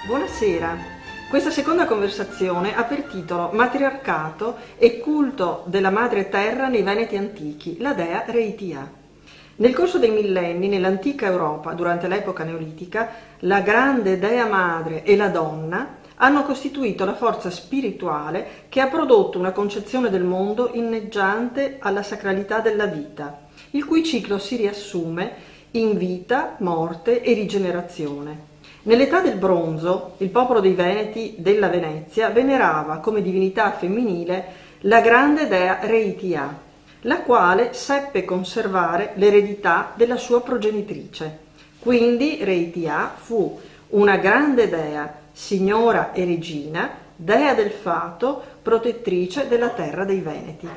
Buonasera. Questa seconda conversazione ha per titolo Matriarcato e culto della madre terra nei Veneti antichi, la dea Reitia. Nel corso dei millenni, nell'antica Europa, durante l'epoca neolitica, la grande dea madre e la donna hanno costituito la forza spirituale che ha prodotto una concezione del mondo inneggiante alla sacralità della vita, il cui ciclo si riassume in vita, morte e rigenerazione. Nell'età del bronzo, il popolo dei Veneti della Venezia venerava come divinità femminile la grande dea Reitia, la quale seppe conservare l'eredità della sua progenitrice. Quindi Reitia fu una grande dea, signora e regina, dea del fato, protettrice della terra dei Veneti.